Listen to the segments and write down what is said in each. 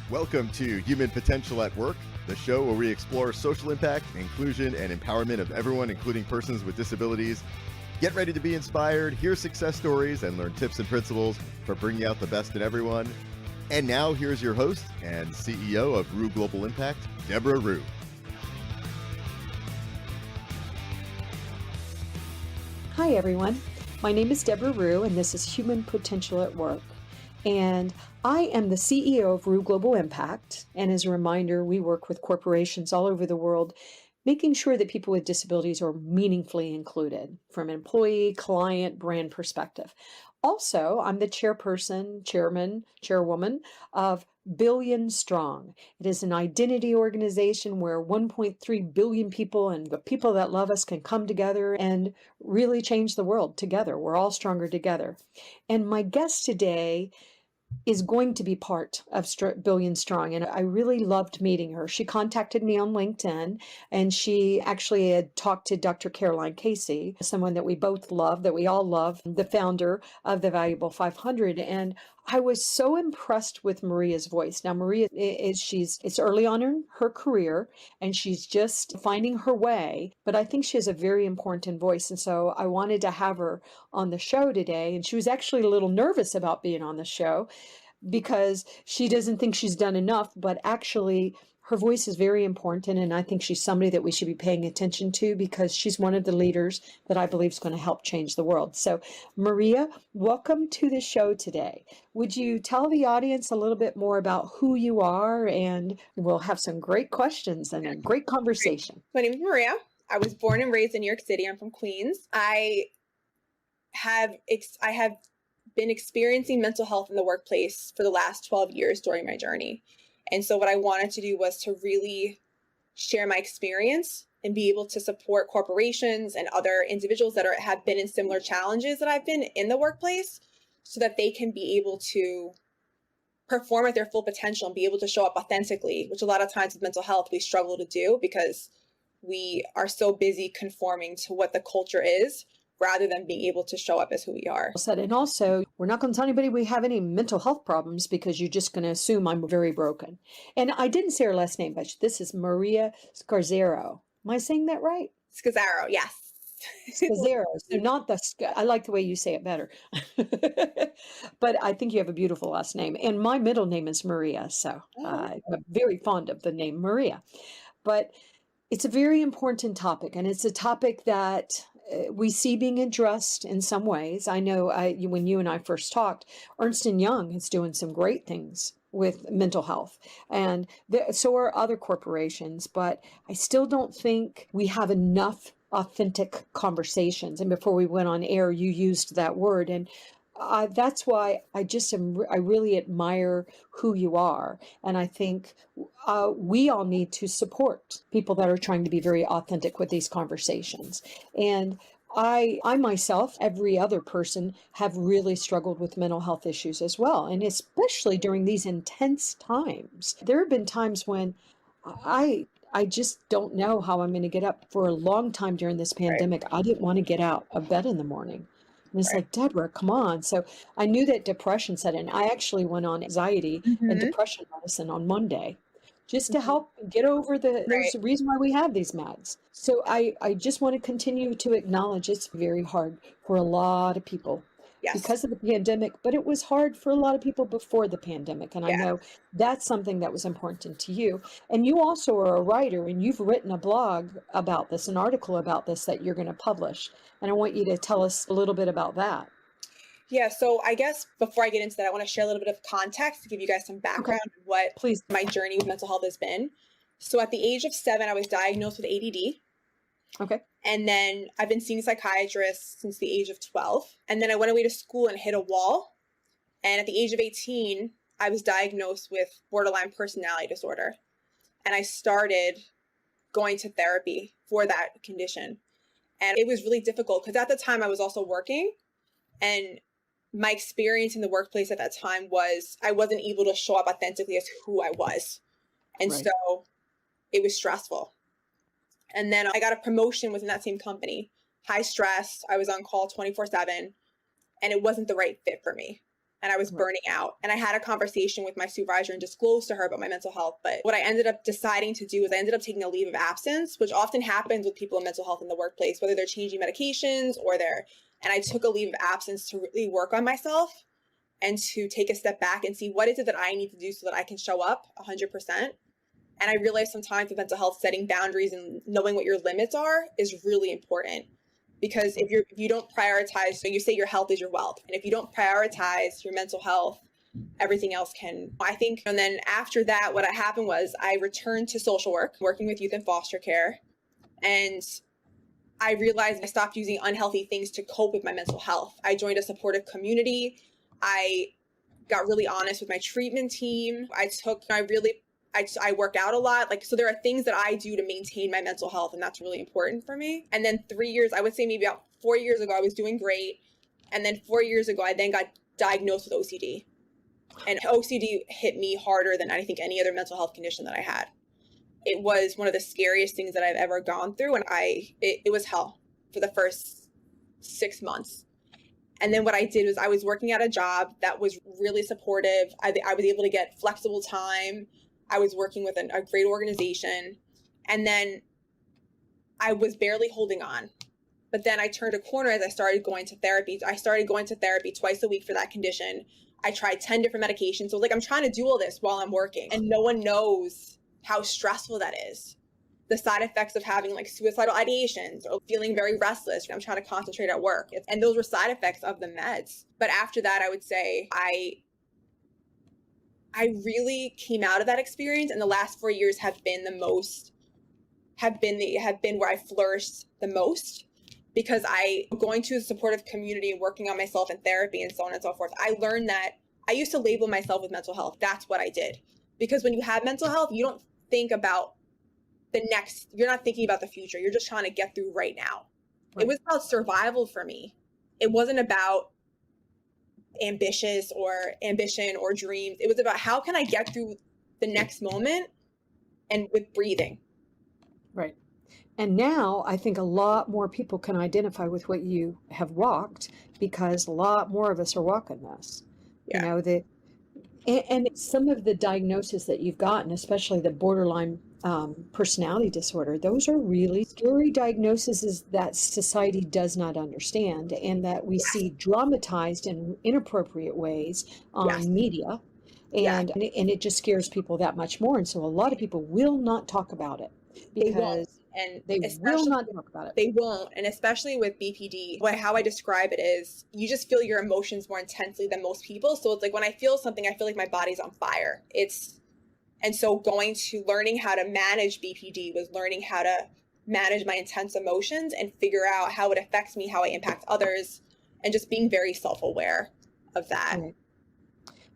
Welcome to Human Potential at Work, the show where we explore social impact, inclusion, and empowerment of everyone, including persons with disabilities. Get ready to be inspired, hear success stories, and learn tips and principles for bringing out the best in everyone. And now, here's your host and CEO of Rue Global Impact, Deborah Rue. Hi, everyone. My name is Deborah Rue, and this is Human Potential at Work. And I am the CEO of Rue Global Impact. And as a reminder, we work with corporations all over the world, making sure that people with disabilities are meaningfully included from an employee, client, brand perspective. Also, I'm the chairwoman of Billion Strong. It is an identity organization where 1.3 billion people and the people that love us can come together and really change the world together. We're all stronger together. And my guest today is going to be part of Billion Strong. And I really loved meeting her. She contacted me on LinkedIn, and she actually had talked to Dr. Caroline Casey, someone that we both love, that we all love, the founder of the Valuable 500. And I was so impressed with Maria's voice. Now, Maria it's early on in her career, and she's just finding her way, but I think she has a very important voice. And so I wanted to have her on the show today. And she was actually a little nervous about being on the show because she doesn't think she's done enough, but actually her voice is very important. And I think she's somebody that we should be paying attention to because she's one of the leaders that I believe is going to help change the world. So Maria, welcome to the show today. Would you tell the audience a little bit more about who you are? And we'll have some great questions and a great conversation. My name is Maria. I was born and raised in New York City. I'm from Queens. I have been experiencing mental health in the workplace for the last 12 years during my journey. And so what I wanted to do was to really share my experience and be able to support corporations and other individuals that have been in similar challenges that I've been in the workplace so that they can be able to perform at their full potential and be able to show up authentically, which a lot of times with mental health, we struggle to do because we are so busy conforming to what the culture is rather than being able to show up as who we are. And also, we're not going to tell anybody we have any mental health problems because you're just going to assume I'm very broken. And I didn't say her last name, but this is Maria Scazzero. Am I saying that right? Scazzero, yes. Scazzero. So not I like the way you say it better. But I think you have a beautiful last name. And my middle name is Maria. So I'm very fond of the name Maria. But it's a very important topic. And it's a topic that we see being addressed in some ways. I know when you and I first talked, Ernst & Young is doing some great things with mental health. And so are other corporations. But I still don't think we have enough authentic conversations. And before we went on air, you used that word. And that's why I really admire who you are. And I think we all need to support people that are trying to be very authentic with these conversations. And I myself, every other person, have really struggled with mental health issues as well. And especially during these intense times. There have been times when I just don't know how I'm going to get up. For a long time during this pandemic, I didn't want to get out of bed in the morning. And it's like, Deborah, come on. So I knew that depression set in. I actually went on anxiety and depression medicine on Monday just to help get over there's a reason why we have these meds. So I just want to continue to acknowledge it's very hard for a lot of people because of the pandemic, but it was hard for a lot of people before the pandemic. And I know that's something that was important to you. And you also are a writer, and you've written a blog about this, an article about this that you're going to publish. And I want you to tell us a little bit about that. Yeah, so I guess before I get into that, I want to share a little bit of context to give you guys some background on what my journey with mental health has been. So at the age of 7, I was diagnosed with ADD. Okay. And then I've been seeing psychiatrists since the age of 12. And then I went away to school and hit a wall. And at the age of 18, I was diagnosed with borderline personality disorder. And I started going to therapy for that condition. And it was really difficult because at the time I was also working, and my experience in the workplace at that time was I wasn't able to show up authentically as who I was. And so it was stressful. And then I got a promotion within that same company, high stress. I was on call 24/7, and it wasn't the right fit for me. and I was burning out. And I had a conversation with my supervisor and disclosed to her about my mental health. But what I ended up deciding to do is I ended up taking a leave of absence, which often happens with people in mental health in the workplace, whether they're changing medications or and I took a leave of absence to really work on myself and to take a step back and see what is it that I need to do so that I can show up 100%. And I realized sometimes with mental health, setting boundaries and knowing what your limits are is really important. Because if you don't prioritize, so you say your health is your wealth. And if you don't prioritize your mental health, everything else can, I think. And then after that, what happened was I returned to social work, working with youth in foster care. And I realized I stopped using unhealthy things to cope with my mental health. I joined a supportive community. I got really honest with my treatment team. I work out a lot. So there are things that I do to maintain my mental health, and that's really important for me. And then 3 years, I would say maybe about 4 years ago, I was doing great. And then 4 years ago, I then got diagnosed with OCD. And OCD hit me harder than I think any other mental health condition that I had. It was one of the scariest things that I've ever gone through. And it was hell for the first 6 months. And then what I did was I was working at a job that was really supportive. I was able to get flexible time. I was working with a great organization. And then I was barely holding on. But then I turned a corner as I started going to therapy. I started going to therapy twice a week for that condition. I tried 10 different medications. So I'm trying to do all this while I'm working. And no one knows how stressful that is. The side effects of having suicidal ideations or feeling very restless. I'm trying to concentrate at work. And those were side effects of the meds. But after that, I would say I really came out of that experience, and the last 4 years have been where I flourished the most, because going to a supportive community and working on myself in therapy and so on and so forth. I learned that I used to label myself with mental health. That's what I did. Because when you have mental health, you don't think about you're not thinking about the future. You're just trying to get through right now. Right. It was about survival for me. It wasn't about ambition or dreams. It was about how can I get through the next moment, and with breathing. Right. And now I think a lot more people can identify with what you have walked, because a lot more of us are walking this. Yeah. And some of the diagnoses that you've gotten, especially the borderline personality disorder, those are really scary diagnoses that society does not understand, and that we see dramatized in inappropriate ways on media. And it just scares people that much more. And so a lot of people will not talk about it, because they will not talk about it. They won't. And especially with BPD, how I describe it is you just feel your emotions more intensely than most people. So it's when I feel something, I feel like my body's on fire. And so learning how to manage BPD was learning how to manage my intense emotions and figure out how it affects me, how I impact others, and just being very self-aware of that. Right.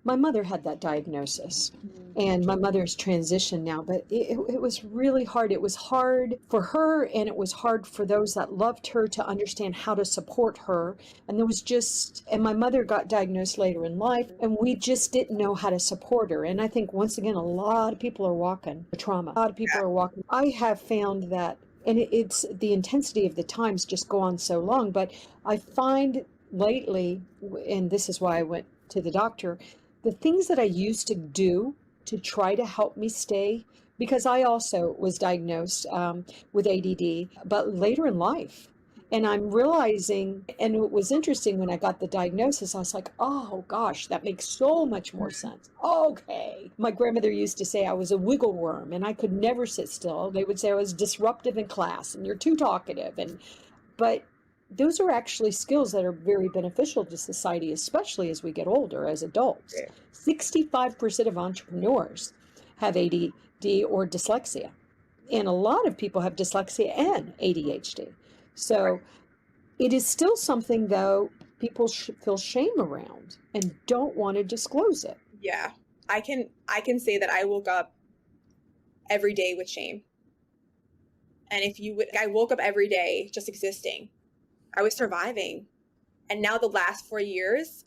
My mother had that diagnosis, and my mother's transitioned now, but it was really hard. It was hard for her, and it was hard for those that loved her to understand how to support her. And and my mother got diagnosed later in life, and we just didn't know how to support her. And I think, once again, a lot of people are walking the trauma. A lot of people are walking. I have found that, and it's the intensity of the times just go on so long, but I find lately, and this is why I went to the doctor, the things that I used to do to try to help me stay, because I also was diagnosed with ADD, but later in life. And I'm realizing, and it was interesting when I got the diagnosis, I was like, oh gosh, that makes so much more sense. Okay. My grandmother used to say I was a wiggle worm and I could never sit still. They would say I was disruptive in class and you're too talkative. But those are actually skills that are very beneficial to society, especially as we get older, as adults. 65% of entrepreneurs have ADD or dyslexia. And a lot of people have dyslexia and ADHD. So it is still something, though, people feel shame around and don't want to disclose it. Yeah, I can say that I woke up every day with shame. And I woke up every day just existing. I was surviving. And now the last 4 years,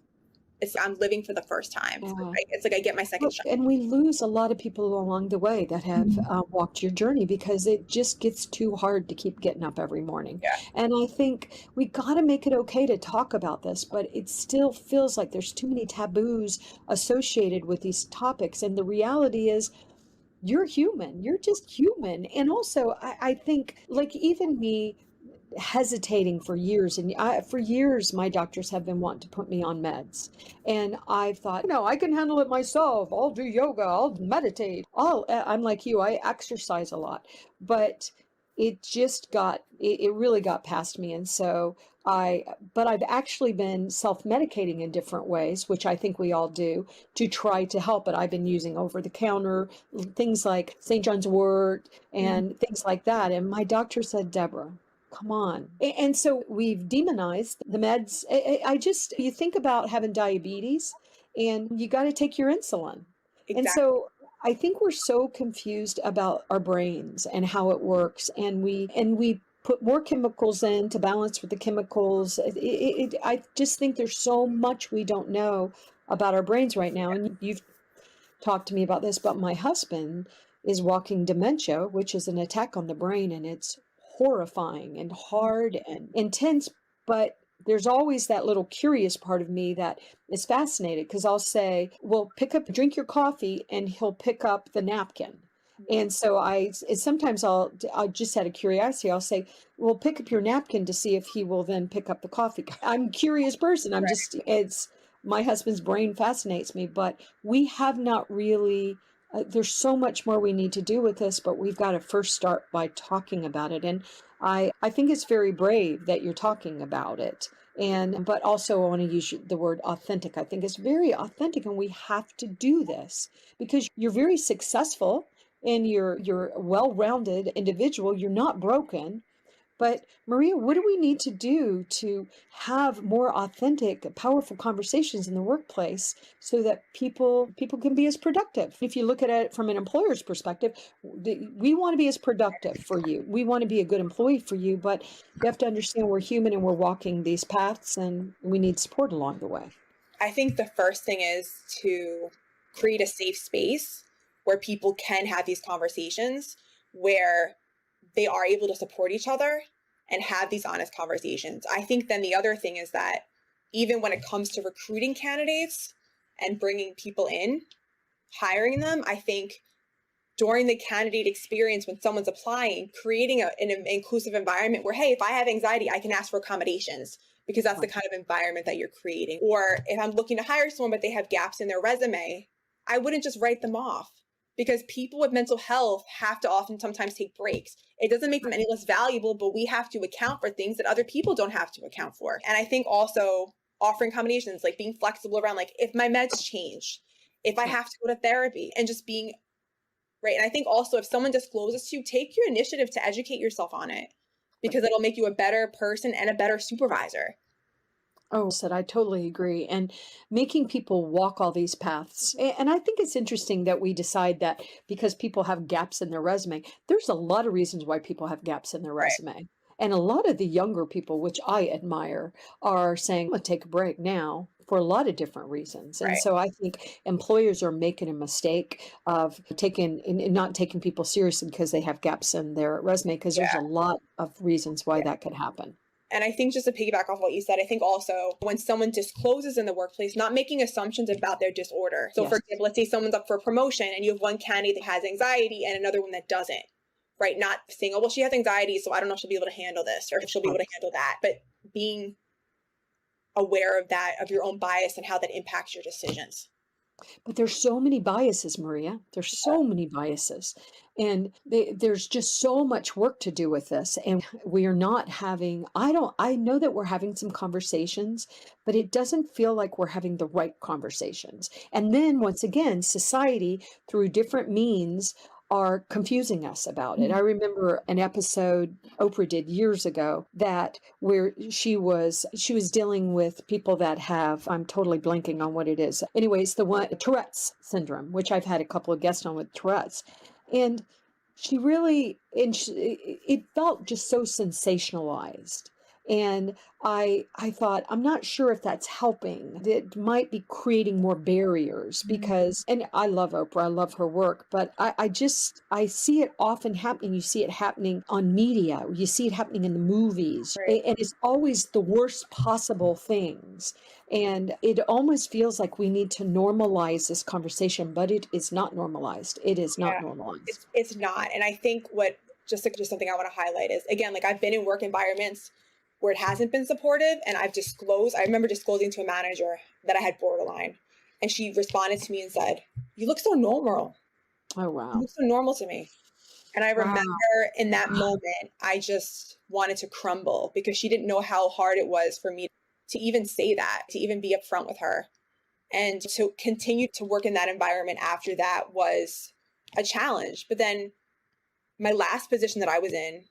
I'm living for the first time. Yeah. It's like I get my second Look, shot. and we lose a lot of people along the way that have walked your journey because it just gets too hard to keep getting up every morning. Yeah. And I think we got to make it okay to talk about this, but it still feels like there's too many taboos associated with these topics. And the reality is, you're human. You're just human. And also, I think, like, even me hesitating for years, and for years my doctors have been wanting to put me on meds, and I've thought, no, I can handle it myself. I'll do yoga, I'll meditate, I'm like you, I exercise a lot, but it really got past me. And so but I've actually been self-medicating in different ways, which I think we all do, to try to help it. I've been using over-the-counter things like St. John's wort and things like that, and my doctor said, Deborah, come on. And so we've demonized the meds. You think about having diabetes and you got to take your insulin. Exactly. And so I think we're so confused about our brains and how it works. And we put more chemicals in to balance with the chemicals. I just think there's so much we don't know about our brains right now. And you've talked to me about this, but my husband is walking dementia, which is an attack on the brain, and it's horrifying and hard and intense. But there's always that little curious part of me that is fascinated, because I'll say, well, drink your coffee, and he'll pick up the napkin. And so sometimes I'll just out of curiosity, I'll say, well, pick up your napkin to see if he will then pick up the coffee. I'm a curious person. My husband's brain fascinates me, but we have not really, there's so much more we need to do with this, but we've got to first start by talking about it. And I think it's very brave that you're talking about it. But also I want to use the word authentic. I think it's very authentic, and we have to do this because you're very successful and you're a well-rounded individual. You're not broken. But Maria, what do we need to do to have more authentic, powerful conversations in the workplace so that people can be as productive? If you look at it from an employer's perspective, we want to be as productive for you. We want to be a good employee for you, but you have to understand we're human and we're walking these paths, and we need support along the way. I think the first thing is to create a safe space where people can have these conversations, where they are able to support each other and have these honest conversations. I think then the other thing is that even when it comes to recruiting candidates and bringing people in, hiring them, I think during the candidate experience, when someone's applying, creating an inclusive environment where, hey, if I have anxiety, I can ask for accommodations, because that's the kind of environment that you're creating. Or if I'm looking to hire someone, but they have gaps in their resume, I wouldn't just write them off, because people with mental health have to sometimes take breaks. It doesn't make them any less valuable, but we have to account for things that other people don't have to account for. And I think also offering accommodations, like being flexible around, like, if my meds change, if I have to go to therapy, and just being right. And I think also if someone discloses to you, take your initiative to educate yourself on it, because it'll make you a better person and a better supervisor. Oh, I totally agree. And making people walk all these paths. And I think it's interesting that we decide that because people have gaps in their resume, there's a lot of reasons why people have gaps in their resume. Right. And a lot of the younger people, which I admire, are saying, I'm going to take a break now for a lot of different reasons. And so I think employers are making a mistake of not taking people seriously because they have gaps in their resume, because there's a lot of reasons why that could happen. And I think, just to piggyback off what you said, I think also when someone discloses in the workplace, not making assumptions about their disorder. So for example, let's say someone's up for a promotion and you have one candidate that has anxiety and another one that doesn't, right? Not saying, oh, well, she has anxiety, so I don't know if she'll be able to handle this, or if she'll be able to handle that, but being aware of that, of your own bias and how that impacts your decisions. But there's so many biases, Maria. There's so many biases. And there's just so much work to do with this. And we are not having, I know that we're having some conversations, but it doesn't feel like we're having the right conversations. And then once again, society through different means are confusing us about it. I remember an episode Oprah did years ago where she was dealing with people that have, I'm totally blanking on what it is. Anyways, Tourette's syndrome, which I've had a couple of guests on with Tourette's. And it felt just so sensationalized And I thought, I'm not sure if that's helping. It might be creating more barriers because, and I love Oprah, I love her work, but I see it often happening. You see it happening on media, you see it happening in the movies, Right. and it's always the worst possible things. And it almost feels like we need to normalize this conversation, but it is not normalized. It is not Yeah, normalized. it's not. And I think what just something I want to highlight is, again, like I've been in work environments where it hasn't been supportive, and I remember disclosing to a manager that I had borderline, and she responded to me and said, "You look so normal. Oh, You wow. look so normal to me." And I remember Wow. in that moment, I just wanted to crumble because she didn't know how hard it was for me to even say that, to even be upfront with her. And to continue to work in that environment after that was a challenge. But then my last position that I was in,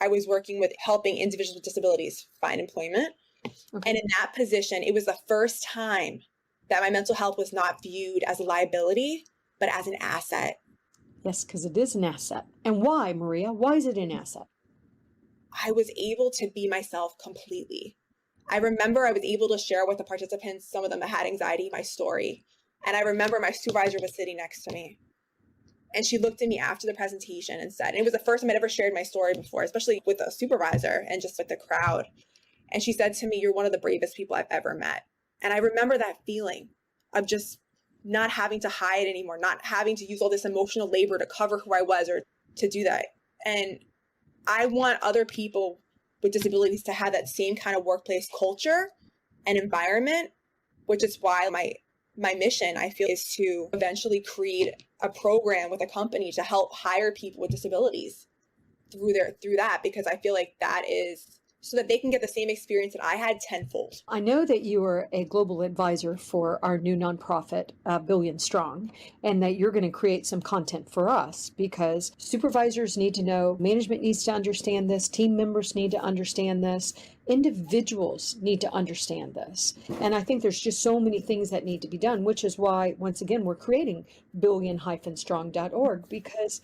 I was working with helping individuals with disabilities find employment. Okay. And in that position, it was the first time that my mental health was not viewed as a liability, but as an asset. Yes, because it is an asset. And why, Maria? Why is it an asset? I was able to be myself completely. I remember I was able to share with the participants, some of them that had anxiety, my story. And I remember my supervisor was sitting next to me. And she looked at me after the presentation and said, and it was the first time I'd ever shared my story before, especially with a supervisor and just with the crowd. And she said to me, "You're one of the bravest people I've ever met." And I remember that feeling of just not having to hide anymore, not having to use all this emotional labor to cover who I was or to do that. And I want other people with disabilities to have that same kind of workplace culture and environment, which is why my mission, I feel, is to eventually create a program with a company to help hire people with disabilities through that, because I feel like that is so that they can get the same experience that I had tenfold. I know that you are a global advisor for our new nonprofit, Billion Strong, and that you're going to create some content for us because supervisors need to know, management needs to understand this, team members need to understand this, individuals need to understand this. And I think there's just so many things that need to be done, which is why, once again, we're creating billion-strong.org, because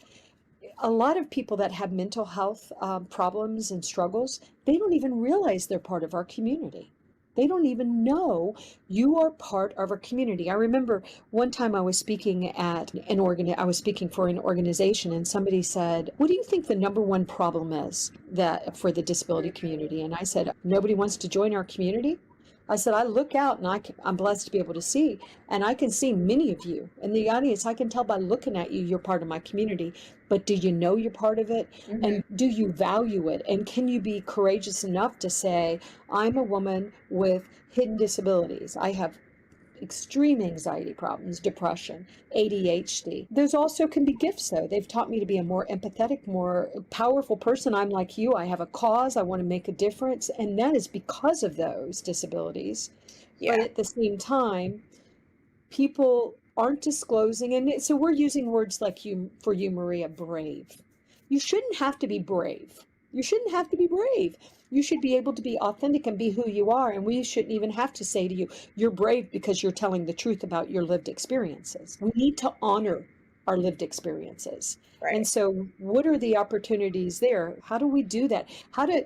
a lot of people that have mental health problems and struggles, they don't even realize they're part of our community. They don't even know you are part of our community. I remember one time I was speaking at I was speaking for an organization, and somebody said, "What do you think the number one problem is that for the disability community?" And I said, "Nobody wants to join our community." I said, I look out and I'm blessed to be able to see, and I can see many of you in the audience. I can tell by looking at you, you're part of my community, but do you know you're part of it? Mm-hmm. And do you value it? And can you be courageous enough to say, I'm a woman with hidden disabilities. I have extreme anxiety problems, depression, ADHD. Those also can be gifts, though. They've taught me to be a more empathetic, more powerful person. I'm like you. I have a cause. I want to make a difference. And that is because of those disabilities. Yeah. But at the same time, people aren't disclosing. And so we're using words like for you, Maria, brave. You shouldn't have to be brave. You shouldn't have to be brave. You should be able to be authentic and be who you are. And we shouldn't even have to say to you, you're brave because you're telling the truth about your lived experiences. We need to honor our lived experiences. Right. And so what are the opportunities there? How do we do that?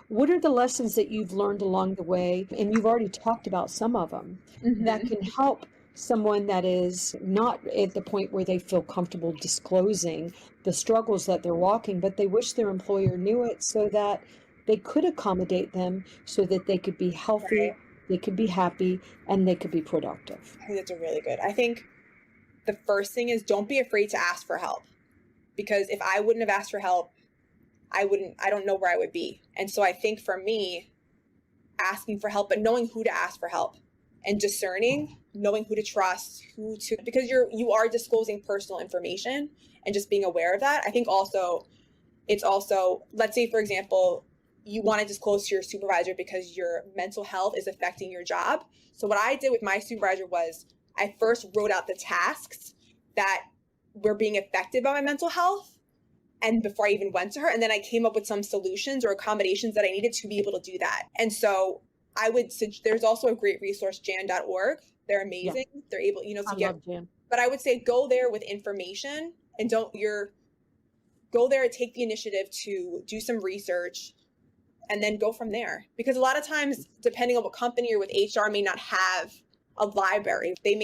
What are the lessons that you've learned along the way? And you've already talked about some of them that can help someone that is not at the point where they feel comfortable disclosing the struggles that they're walking, but they wish their employer knew it so that they could accommodate them so that they could be healthy, Right. they could be happy, and they could be productive. I think that's a really good. I think the first thing is don't be afraid to ask for help, because if I wouldn't have asked for help, I don't know where I would be. And so I think for me, asking for help, but knowing who to ask for help and discerning, knowing who to trust, because you are disclosing personal information, and just being aware of that. I think it's also, let's say, for example, you want to disclose to your supervisor because your mental health is affecting your job. So what I did with my supervisor was I first wrote out the tasks that were being affected by my mental health, and before I even went to her, and then I came up with some solutions or accommodations that I needed to be able to do that. And so there's also a great resource, jan.org. They're amazing. Yeah. They're able, love Jan. But I would say go there with information, and go there and take the initiative to do some research and then go from there. Because a lot of times, depending on what company you're with, HR may not have a library. They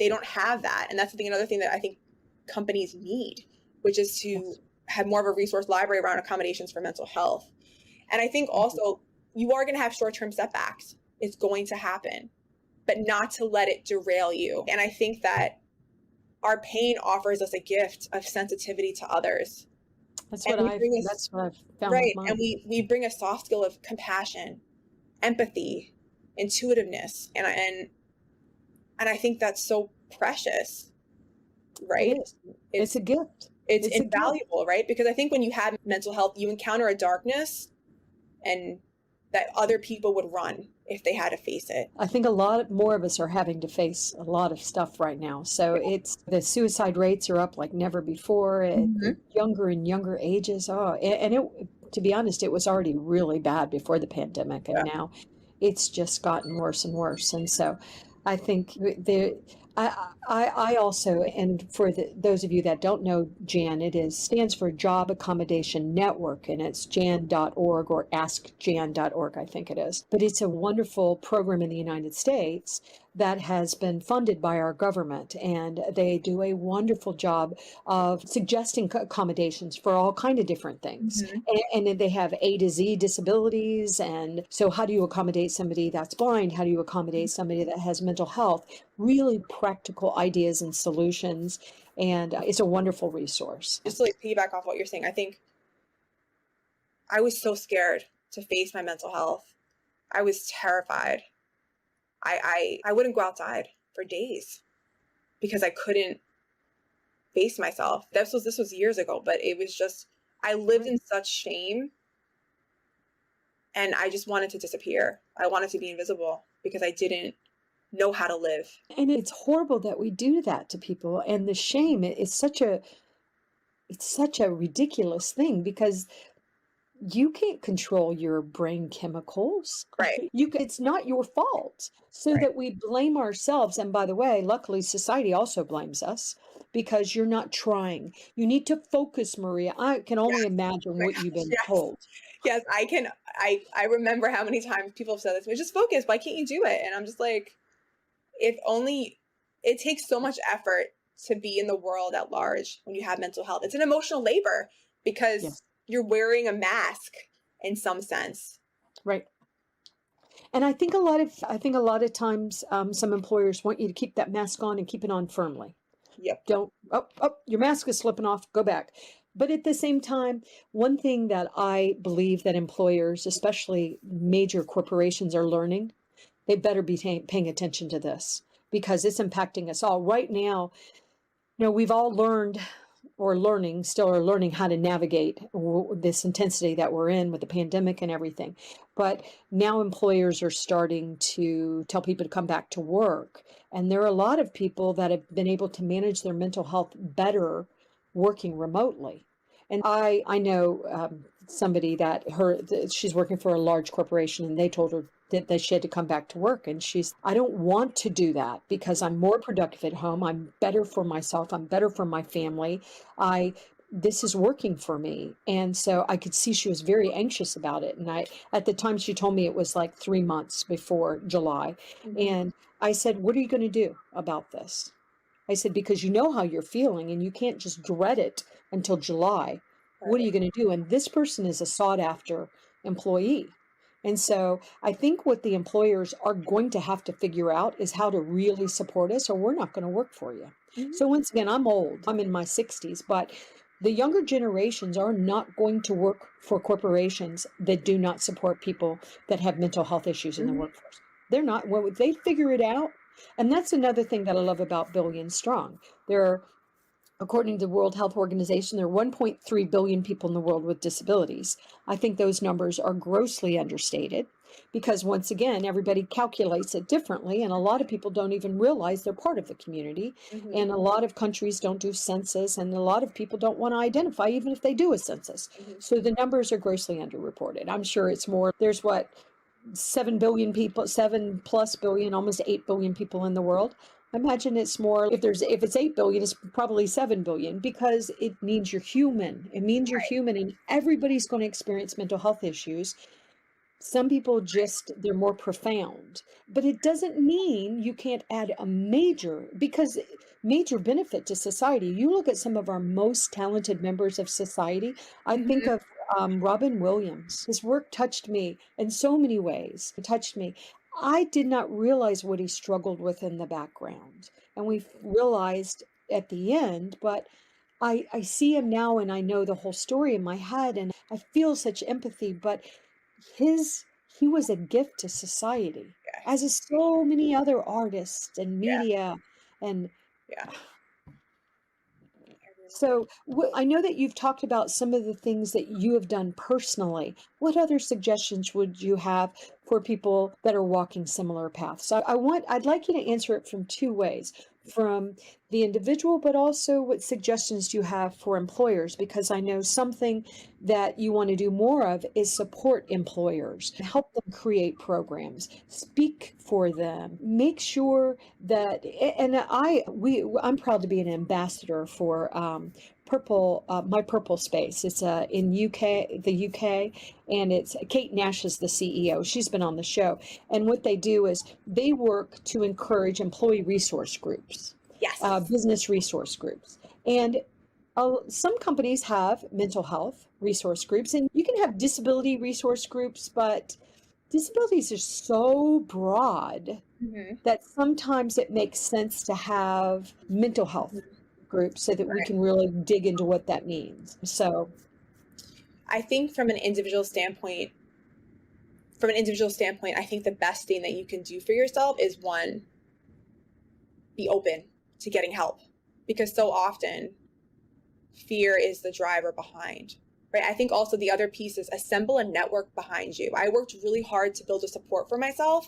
don't have that. And that's another thing that I think companies need, which is to have more of a resource library around accommodations for mental health. And I think also you are going to have short-term setbacks. It's going to happen, but not to let it derail you. And I think that our pain offers us a gift of sensitivity to others. That's what I've found. Right. With mine. And we bring a soft skill of compassion, empathy, intuitiveness. And I think that's so precious, right? It's a gift. It's invaluable, right? Because I think when you have mental health, you encounter a darkness and that other people would run if they had to face it. I think a lot more of us are having to face a lot of stuff right now. So the suicide rates are up like never before at younger and younger ages. To be honest, it was already really bad before the pandemic, and now it's just gotten worse and worse. And so I think I also, and for those of you that don't know JAN, stands for Job Accommodation Network, and it's jan.org or askjan.org, I think it is. But it's a wonderful program in the United States that has been funded by our government, and they do a wonderful job of suggesting accommodations for all kind of different things. And then they have A to Z disabilities, and so how do you accommodate somebody that's blind? How do you accommodate somebody that has mental health? Really practical ideas and solutions, and it's a wonderful resource. Just to like piggyback off what you're saying, I think I was so scared to face my mental health. I was terrified. I wouldn't go outside for days because I couldn't face myself. This was years ago, but it was just, I lived in such shame, and I just wanted to disappear. I wanted to be invisible because I didn't know how to live. And it's horrible that we do that to people. And the shame is such a ridiculous thing, because you can't control your brain chemicals. Right. It's not your fault. So that we blame ourselves. And by the way, luckily society also blames us because you're not trying. You need to focus, Maria. I can only imagine what you've been told. Yes, I can. I remember how many times people have said this to me, just focus. Why can't you do it? And I'm just like, if only. It takes so much effort to be in the world at large when you have mental health. It's an emotional labor because you're wearing a mask in some sense. Right. And I think a lot of times some employers want you to keep that mask on and keep it on firmly. Yep. Don't, your mask is slipping off, go back. But at the same time, one thing that I believe that employers, especially major corporations, are learning, they better be paying attention to this, because it's impacting us all. Right now, we've all learned still are learning how to navigate this intensity that we're in with the pandemic and everything. But now employers are starting to tell people to come back to work. And there are a lot of people that have been able to manage their mental health better working remotely. And I know somebody that she's working for a large corporation, and they told her that she had to come back to work. And I don't want to do that because I'm more productive at home. I'm better for myself. I'm better for my family. This is working for me. And so I could see she was very anxious about it. And at the time she told me it was like 3 months before July. And I said, what are you going to do about this? I said, because you know how you're feeling and you can't just dread it until July. What are you going to do? And this person is a sought after employee. And so I think what the employers are going to have to figure out is how to really support us, or we're not going to work for you. So once again, I'm old. I'm in my 60s, but the younger generations are not going to work for corporations that do not support people that have mental health issues in the workforce. They're not. Well, they figure it out. And that's another thing that I love about Billion Strong. According to the World Health Organization, there are 1.3 billion people in the world with disabilities. I think those numbers are grossly understated because, once again, everybody calculates it differently, and a lot of people don't even realize they're part of the community. And a lot of countries don't do census, and a lot of people don't want to identify even if they do a census. So the numbers are grossly underreported. I'm sure it's more. There's 7 billion people, 7+ billion, almost 8 billion people in the world. I imagine it's more, if it's 8 billion, it's probably 7 billion, because it means you're human. It means you're human, and everybody's going to experience mental health issues. Some people just, they're more profound, but it doesn't mean you can't add a major benefit to society. You look at some of our most talented members of society. I think Mhm. of Robin Williams. His work touched me in so many ways. It touched me. I did not realize what he struggled with in the background. And we realized at the end, but I see him now and I know the whole story in my head and I feel such empathy, but his he was a gift to society, as Yes. is so many other artists and Yeah. media. And Yeah. so I know that you've talked about some of the things that you have done personally. What other suggestions would you have for people that are walking similar paths? So I'd like you to answer it from two ways, from the individual, but also what suggestions you have for employers, because I know something that you want to do more of is support employers, help them create programs, speak for them, make sure that, and I'm proud to be an ambassador for Purple, my Purple Space. It's in the UK, and it's Kate Nash is the CEO. She's been on the show, and what they do is they work to encourage employee resource groups, Yes. business resource groups, and some companies have mental health resource groups, and you can have disability resource groups, but disabilities are so broad Mhm. that sometimes it makes sense to have mental health groups so that we can really dig into what that means. So I think from an individual standpoint, I think the best thing that you can do for yourself is, one, be open to getting help, because so often fear is the driver behind, right? I think also the other piece is assemble a network behind you. I worked really hard to build a support for myself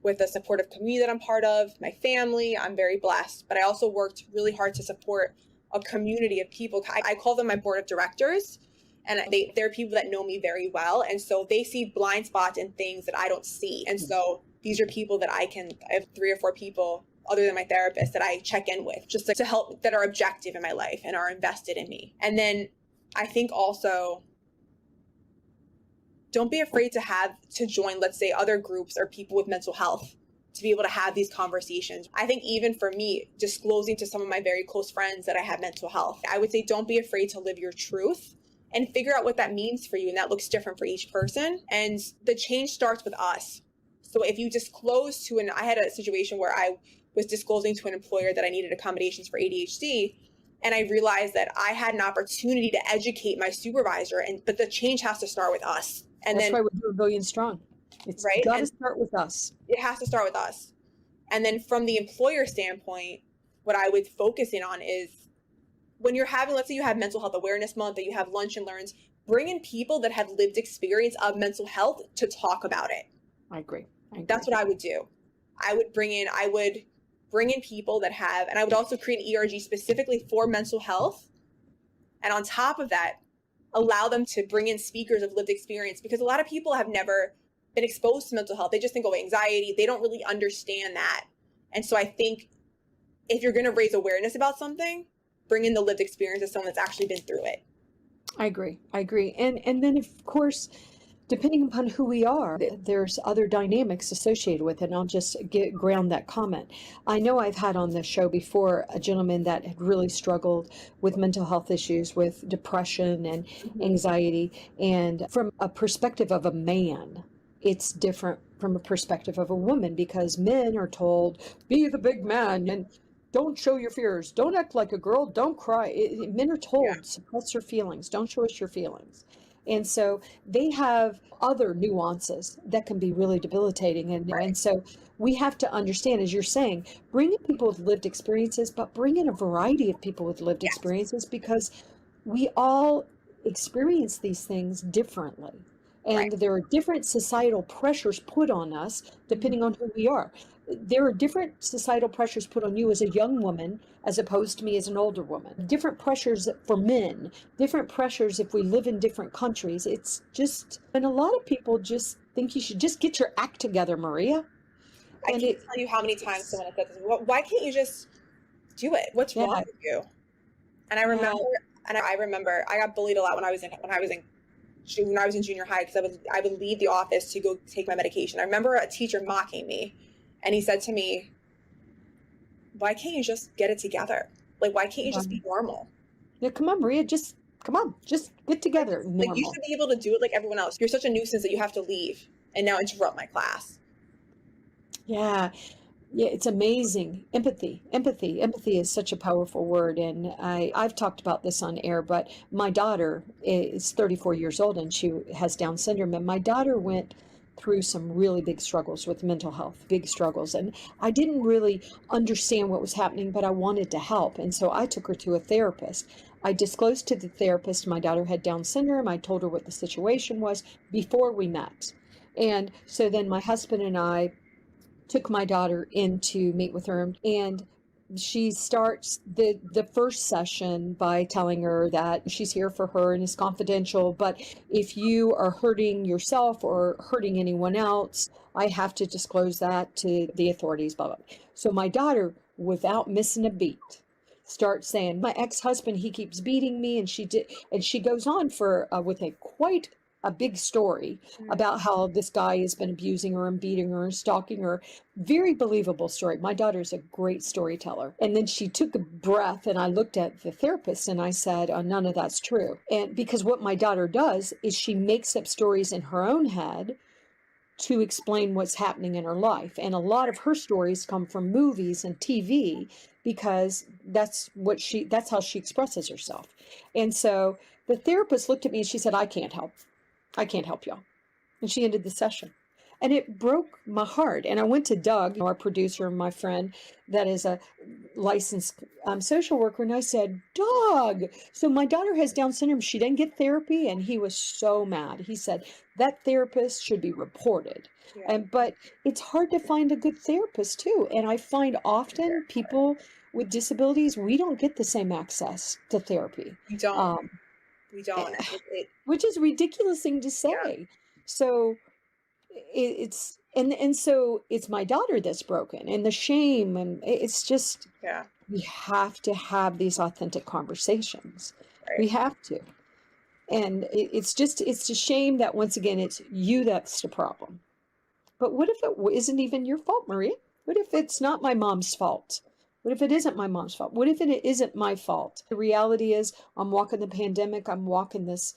with a supportive community that I'm part of, my family. I'm very blessed, but I also worked really hard to support a community of people. I call them my board of directors, and they're people that know me very well. And so they see blind spots and things that I don't see. And so these are people that I have 3 or 4 people other than my therapist that I check in with, just to help, that are objective in my life and are invested in me. And then I think also, don't be afraid to join, let's say, other groups or people with mental health, to be able to have these conversations. I think even for me, disclosing to some of my very close friends that I have mental health, I would say don't be afraid to live your truth and figure out what that means for you. And that looks different for each person. And the change starts with us. So if you disclose I had a situation where I was disclosing to an employer that I needed accommodations for ADHD. And I realized that I had an opportunity to educate my supervisor, but the change has to start with us. And that's then, why we're 1 billion strong. It's right? got to And start with us. it has to start with us. And then from the employer standpoint, what I would focus in on is, when you're having, let's say you have Mental Health Awareness Month, that you have lunch and learns, bring in people that have lived experience of mental health to talk about it. I agree. That's what I would do. I would bring in people that have, and I would also create an ERG specifically for mental health. And on top of that, allow them to bring in speakers of lived experience, because a lot of people have never been exposed to mental health. They just think, oh, anxiety. They don't really understand that. And so I think if you're going to raise awareness about something, bring in the lived experience of someone that's actually been through it. I agree. And then of course, depending upon who we are, there's other dynamics associated with it. And I'll just ground that comment. I know I've had on the show before a gentleman that had really struggled with mental health issues, with depression and anxiety. And from a perspective of a man, it's different from a perspective of a woman, because men are told, be the big man and don't show your fears. Don't act like a girl. Don't cry. Men are told, suppress your feelings. Don't show us your feelings. And so they have other nuances that can be really debilitating. And so we have to understand, as you're saying, bring in people with lived experiences, but bring in a variety of people with lived experiences, because we all experience these things differently. And there are different societal pressures put on us depending on who we are. There are different societal pressures put on you as a young woman as opposed to me as an older woman. Different pressures for men, different pressures if we live in different countries. It's just, and a lot of people just think you should just get your act together, Maria. I can't tell you how many times someone has said this. Why can't you just do it? What's wrong with you? And I remember I got bullied a lot when I was in when I was in junior high, because I would leave the office to go take my medication. I remember a teacher mocking me, and he said to me, "Why can't you just get it together? Like, why can't you just be normal? Yeah, come on, Maria, just get together. Like, you Normal. should be able to do it like everyone else. You're such a nuisance that you have to leave and now interrupt my class." Yeah. Yeah, it's amazing. Empathy. Empathy is such a powerful word. And I've talked about this on air, but my daughter is 34 years old and she has Down syndrome. And my daughter went through some really big struggles with mental health, big struggles. And I didn't really understand what was happening, but I wanted to help. And so I took her to a therapist. I disclosed to the therapist my daughter had Down syndrome. I told her what the situation was before we met. And so then my husband and I took my daughter in to meet with her, and she starts the first session by telling her that she's here for her and is confidential, but if you are hurting yourself or hurting anyone else, I have to disclose that to the authorities, blah, blah, blah. So my daughter, without missing a beat, starts saying, my ex-husband, he keeps beating me, and she goes on for with a quite a big story about how this guy has been abusing her and beating her and stalking her. Very believable story. My daughter's a great storyteller. And then she took a breath, and I looked at the therapist and I said, oh, none of that's true. And because what my daughter does is she makes up stories in her own head to explain what's happening in her life. And a lot of her stories come from movies and TV, because that's how she expresses herself. And so the therapist looked at me and she said, I can't help y'all. And she ended the session. And it broke my heart. And I went to Doug, our producer and my friend that is a licensed social worker. And I said, Doug, so my daughter has Down syndrome. She didn't get therapy. And he was so mad. He said, that therapist should be reported. Yeah. But it's hard to find a good therapist too. And I find often people with disabilities, we don't get the same access to therapy. We don't. We don't. Which is a ridiculous thing to say. Yeah. So it's so it's my daughter that's broken, and the shame, and it's just, we have to have these authentic conversations. Right. We have to. And it's a shame that once again, it's you that's the problem. But what if it isn't even your fault, Maria? What if it's not my mom's fault? What if it isn't my mom's fault? What if it isn't my fault? The reality is I'm walking the pandemic. I'm walking this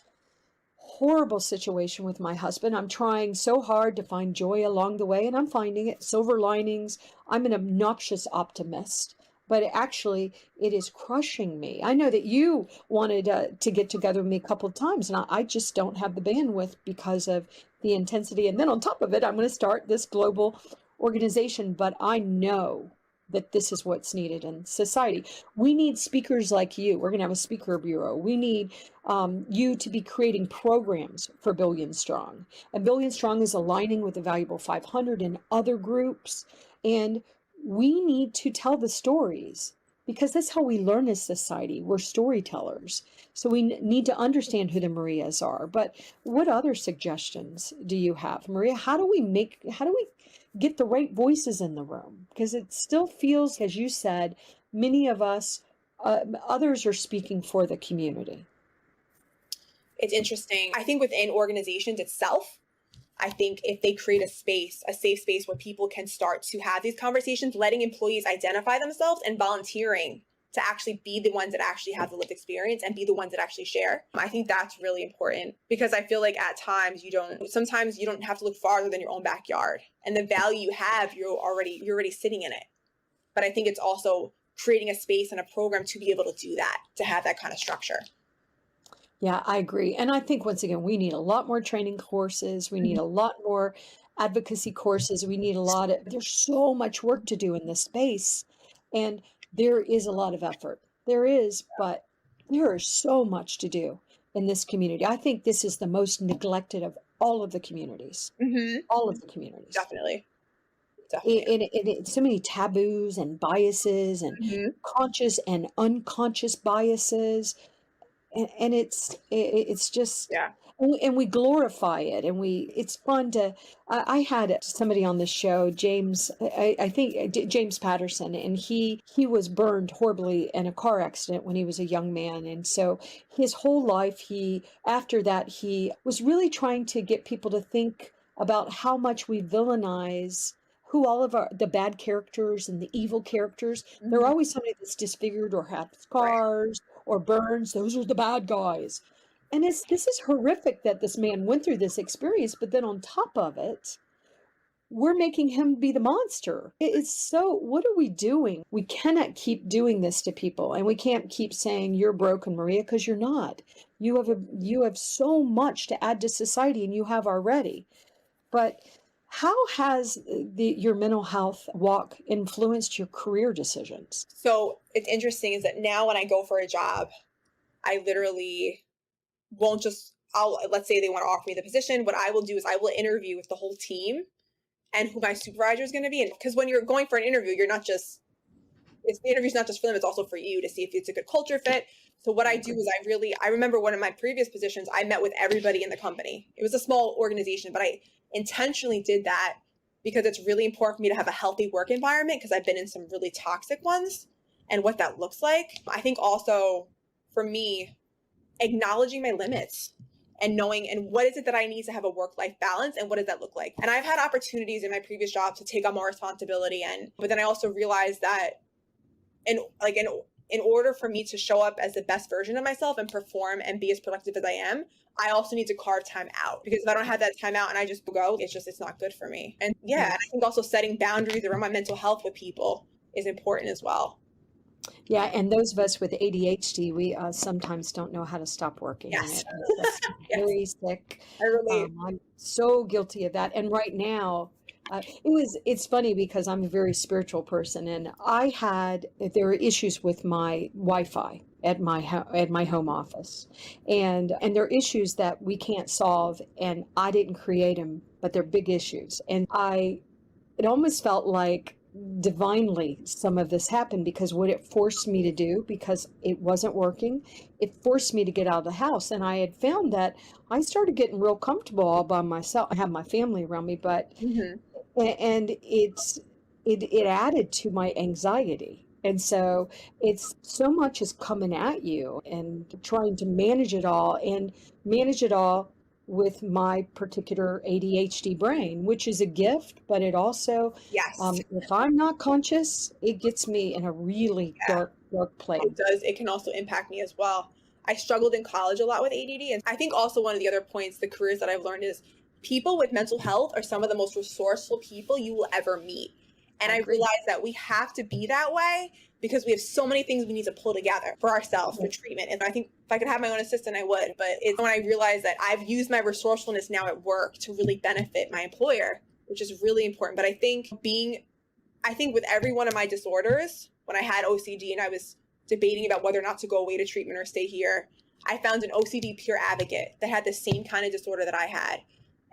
horrible situation with my husband. I'm trying so hard to find joy along the way, and I'm finding it. Silver linings. I'm an obnoxious optimist, but actually it is crushing me. I know that you wanted to get together with me a couple of times, and I just don't have the bandwidth because of the intensity. And then on top of it, I'm going to start this global organization, but I know that this is what's needed in society. We need speakers like you. We're going to have a speaker bureau. We need you to be creating programs for Billion Strong. And Billion Strong is aligning with the Valuable 500 and other groups. And we need to tell the stories, because that's how we learn as society. We're storytellers. So we need to understand who the Marias are. But what other suggestions do you have, Maria? How do we get the right voices in the room? Because it still feels, as you said, many of us, others are speaking for the community. It's interesting. I think within organizations itself, I think if they create a safe space where people can start to have these conversations, letting employees identify themselves and volunteering to actually be the ones that actually have the lived experience and be the ones that actually share. I think that's really important, because I feel like at times sometimes you don't have to look farther than your own backyard, and the value you have, you're already sitting in it. But I think it's also creating a space and a program to be able to do that, to have that kind of structure. Yeah, I agree. And I think, once again, we need a lot more training courses. We need a lot more advocacy courses. We need there's so much work to do in this space. And there is a lot of effort. There is, but there is so much to do in this community. I think this is the most neglected of all of the communities. Mm-hmm. All of the communities. Definitely. It's so many taboos and biases and conscious and unconscious biases. And it's just, And we glorify it, and it's fun to, I had somebody on the show, James, I think James Patterson, and he was burned horribly in a car accident when he was a young man. And so his whole life, after that, he was really trying to get people to think about how much we villainize who all of the bad characters and the evil characters. They're Mhm. always somebody that's disfigured or had Right. scars or burns. Those are the bad guys. And this is horrific that this man went through this experience, but then on top of it, we're making him be the monster. It's so, what are we doing? We cannot keep doing this to people, and we can't keep saying you're broken, Maria, because you're not. You have so much to add to society, and you have already. But how has your mental health walk influenced your career decisions? So it's interesting is that now when I go for a job, I literally won't just, let's say they want to offer me the position. What I will do is I will interview with the whole team and who my supervisor is going to be. And because when you're going for an interview, the interview's not just for them, it's also for you to see if it's a good culture fit. So what I do is I remember one of my previous positions, I met with everybody in the company. It was a small organization, but I intentionally did that because it's really important for me to have a healthy work environment because I've been in some really toxic ones and what that looks like. I think also for me, acknowledging my limits and knowing and what is it that I need to have a work-life balance and what does that look like. And I've had opportunities in my previous job to take on more responsibility, but then I also realized that in order for me to show up as the best version of myself and perform and be as productive as I am, I also need to carve time out, because if I don't have that time out and I just go, it's not good for me. And and I think also setting boundaries around my mental health with people is important as well. Yeah, and those of us with ADHD, we sometimes don't know how to stop working. Yes. And it makes us very sick. I relate. I'm so guilty of that. And right now, it's funny because I'm a very spiritual person, and there were issues with my Wi-Fi at my home office, and there are issues that we can't solve, and I didn't create them, but they're big issues, and it almost felt like divinely some of this happened, because what it forced me to do, because it wasn't working, it forced me to get out of the house. And I had found that I started getting real comfortable all by myself. I have my family around me, but and it added to my anxiety. And so it's so much is coming at you, and trying to manage it all with my particular ADHD brain, which is a gift, but it also, Yes. if I'm not conscious, it gets me in a really dark place. It does. It can also impact me as well. I struggled in college a lot with ADD. And I think also one of the other points, the careers that I've learned, is people with mental health are some of the most resourceful people you will ever meet. And I realized that we have to be that way because we have so many things we need to pull together for ourselves for treatment. And I think if I could have my own assistant, I would. But it's when I realized that I've used my resourcefulness now at work to really benefit my employer, which is really important. But I think with every one of my disorders, when I had OCD and I was debating about whether or not to go away to treatment or stay here, I found an OCD peer advocate that had the same kind of disorder that I had.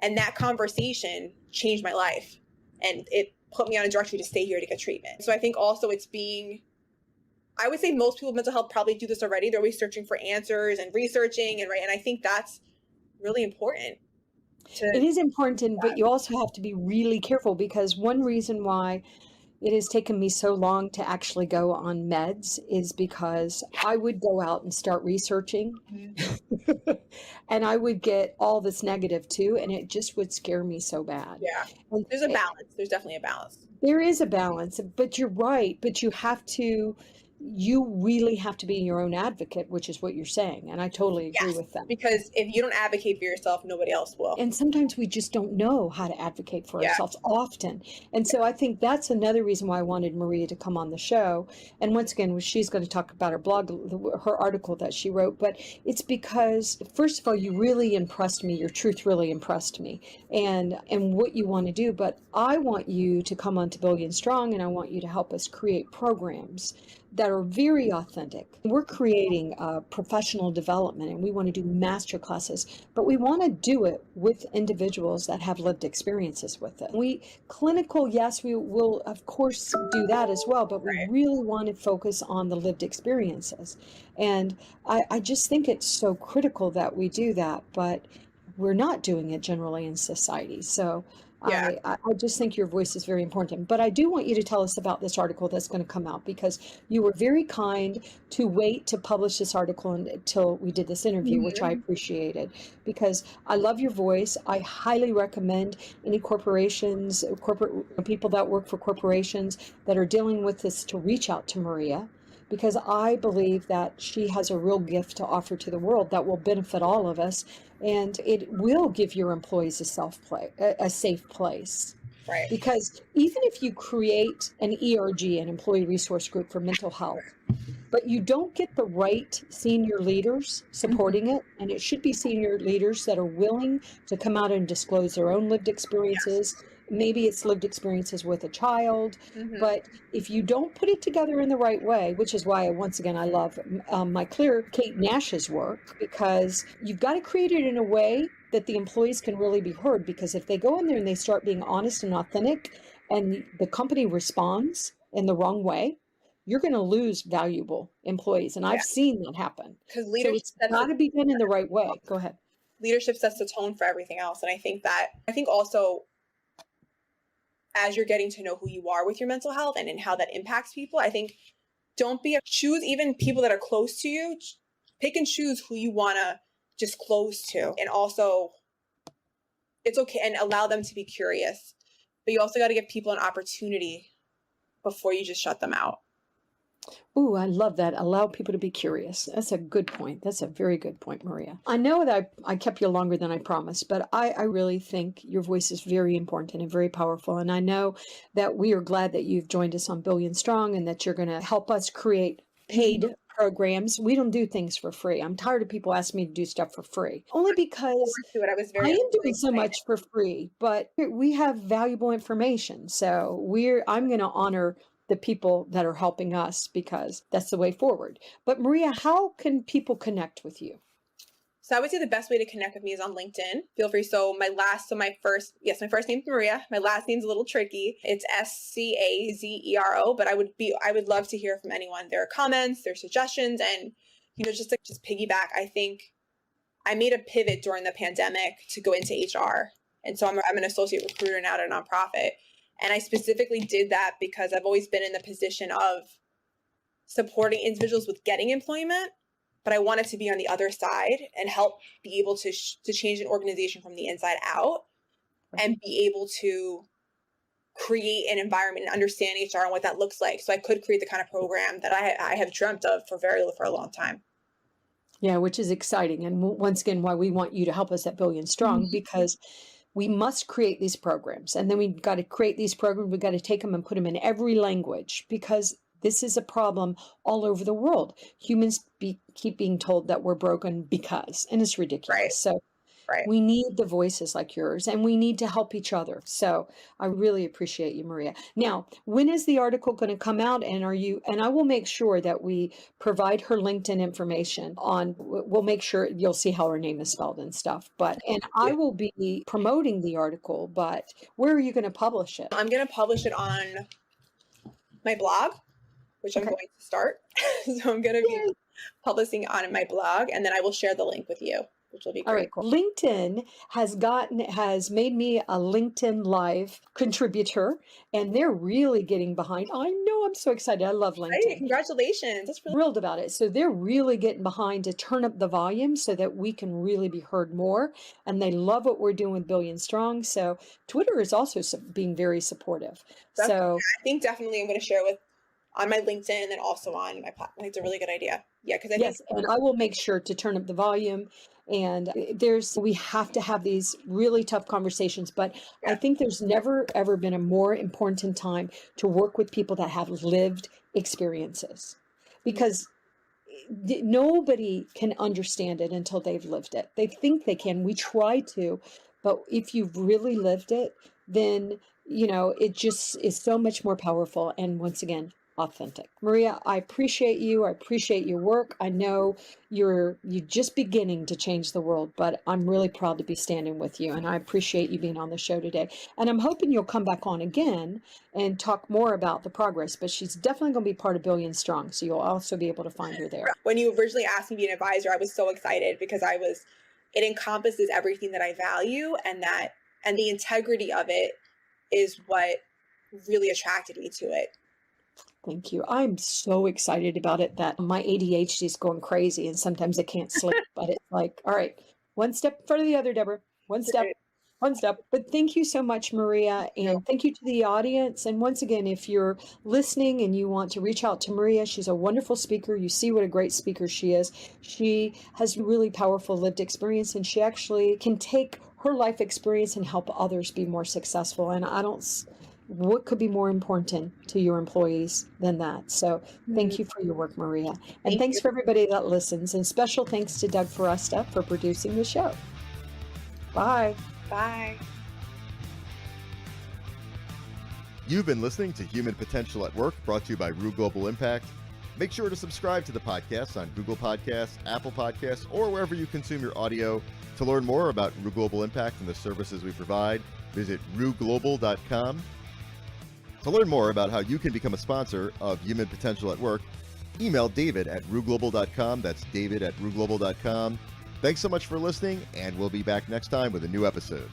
And that conversation changed my life. And it put me on a directory to stay here to get treatment. So I think also I would say most people with mental health probably do this already. They're always searching for answers and researching, and I think that's really important. It is important, but you also have to be really careful, because one reason why it has taken me so long to actually go on meds is because I would go out and start researching and I would get all this negative too, and it just would scare me so bad. Yeah. There's a balance. There's definitely a balance. There is a balance, but you're right. But you really have to be your own advocate, which is what you're saying. And I totally agree with that. Because if you don't advocate for yourself, nobody else will. And sometimes we just don't know how to advocate for ourselves often. And so I think that's another reason why I wanted Maria to come on the show. And once again, she's going to talk about her blog, her article that she wrote. But it's because, first of all, you really impressed me. Your truth really impressed me, and what you want to do. But I want you to come on to Billion Strong, and I want you to help us create programs that are very authentic. We're creating professional development, and we want to do master classes, but we want to do it with individuals that have lived experiences with it. Clinical, yes, we will of course do that as well, but we really want to focus on the lived experiences. And I just think it's so critical that we do that. But we're not doing it generally in society. So Yeah. I just think your voice is very important. But I do want you to tell us about this article that's going to come out, because you were very kind to wait to publish this article until we did this interview, which I appreciated, because I love your voice. I highly recommend any corporations, corporate people that work for corporations that are dealing with this to reach out to Maria, because I believe that she has a real gift to offer to the world that will benefit all of us, and it will give your employees a safe place. Right. Because even if you create an ERG, an employee resource group for mental health, but you don't get the right senior leaders supporting it, and it should be senior leaders that are willing to come out and disclose their own lived experiences. Maybe it's lived experiences with a child, but if you don't put it together in the right way, which is why, once again, I love my Clear Kate Nash's work, because you've got to create it in a way that the employees can really be heard. Because if they go in there and they start being honest and authentic, and the company responds in the wrong way, you're going to lose valuable employees. And I've seen that happen. Because So leadership it's got to be done in the right way. Go ahead. Leadership sets the tone for everything else. And I think also, as you're getting to know who you are with your mental health and how that impacts people, I think choose even people that are close to you, pick and choose who you want to just close to. And also, it's okay, and allow them to be curious. But you also got to give people an opportunity before you just shut them out. Ooh, I love that. Allow people to be curious. That's a good point. That's a very good point, Maria. I know that I kept you longer than I promised, but I really think your voice is very important and very powerful. And I know that we are glad that you've joined us on Billion Strong, and that you're going to help us create paid programs. We don't do things for free. I'm tired of people asking me to do stuff for free, only because I am doing so much for free, but we have valuable information. So I'm going to honor the people that are helping us, because that's the way forward. But Maria, how can people connect with you? So I would say the best way to connect with me is on LinkedIn. Feel free. My first name's Maria. My last name's a little tricky. It's Scazzero, but I would love to hear from anyone. Their comments, their suggestions, and, just piggyback. I think I made a pivot during the pandemic to go into HR. And so I'm an associate recruiter now at a nonprofit. And I specifically did that because I've always been in the position of supporting individuals with getting employment, but I wanted to be on the other side and help be able to change an organization from the inside out, and be able to create an environment and understand HR and what that looks like. So I could create the kind of program that I have dreamt of for a long time. Yeah, which is exciting. And once again, why we want you to help us at Billion Strong, because we must create these programs. And then we've got to create these programs. We've got to take them and put them in every language, because this is a problem all over the world. Humans keep being told that we're broken because, and it's ridiculous. Right. So we need the voices like yours, and we need to help each other. So I really appreciate you, Maria. Now, when is the article going to come out? And I will make sure that we provide her LinkedIn information we'll make sure you'll see how her name is spelled and stuff. And I will be promoting the article, but where are you going to publish it? I'm going to publish it on my blog, which I'm going to start. So I'm going to be publishing on my blog, and then I will share the link with you, which will be great. All right, cool. LinkedIn has made me a LinkedIn Live contributor, and they're really getting behind. I know, I'm so excited. I love LinkedIn. Hey, congratulations. That's really thrilled about it. So they're really getting behind to turn up the volume so that we can really be heard more. And they love what we're doing with Billion Strong. So Twitter is also being very supportive. Definitely. I think definitely I'm going to share on my LinkedIn, and then also on my platform. It's a really good idea. Yeah, because and I will make sure to turn up the volume. And we have to have these really tough conversations, but I think there's never, ever been a more important time to work with people that have lived experiences, because nobody can understand it until they've lived it. They think they can. We try to, but if you've really lived it, then, it just is so much more powerful. And once again, authentic. Maria, I appreciate you. I appreciate your work. I know you're just beginning to change the world, but I'm really proud to be standing with you. And I appreciate you being on the show today. And I'm hoping you'll come back on again and talk more about the progress, but she's definitely going to be part of Billion Strong. So you'll also be able to find her there. When you originally asked me to be an advisor, I was so excited because I was it encompasses everything that I value, and the integrity of it is what really attracted me to it. Thank you. I'm so excited about it that my ADHD is going crazy and sometimes I can't sleep, but it's like, all right, one step in front of the other, Deborah. One step, one step. But thank you so much, Maria. And thank you to the audience. And once again, if you're listening and you want to reach out to Maria, she's a wonderful speaker. You see what a great speaker she is. She has really powerful lived experience, and she actually can take her life experience and help others be more successful. And what could be more important to your employees than that? So thank you for your work, Maria. And thanks for everybody that listens. And special thanks to Doug Foresta for producing the show. Bye. Bye. You've been listening to Human Potential at Work, brought to you by Rue Global Impact. Make sure to subscribe to the podcast on Google Podcasts, Apple Podcasts, or wherever you consume your audio. To learn more about Rue Global Impact and the services we provide, visit rueglobal.com. To learn more about how you can become a sponsor of Human Potential at Work, email David at rueglobal.com. That's David at rueglobal.com. Thanks so much for listening, and we'll be back next time with a new episode.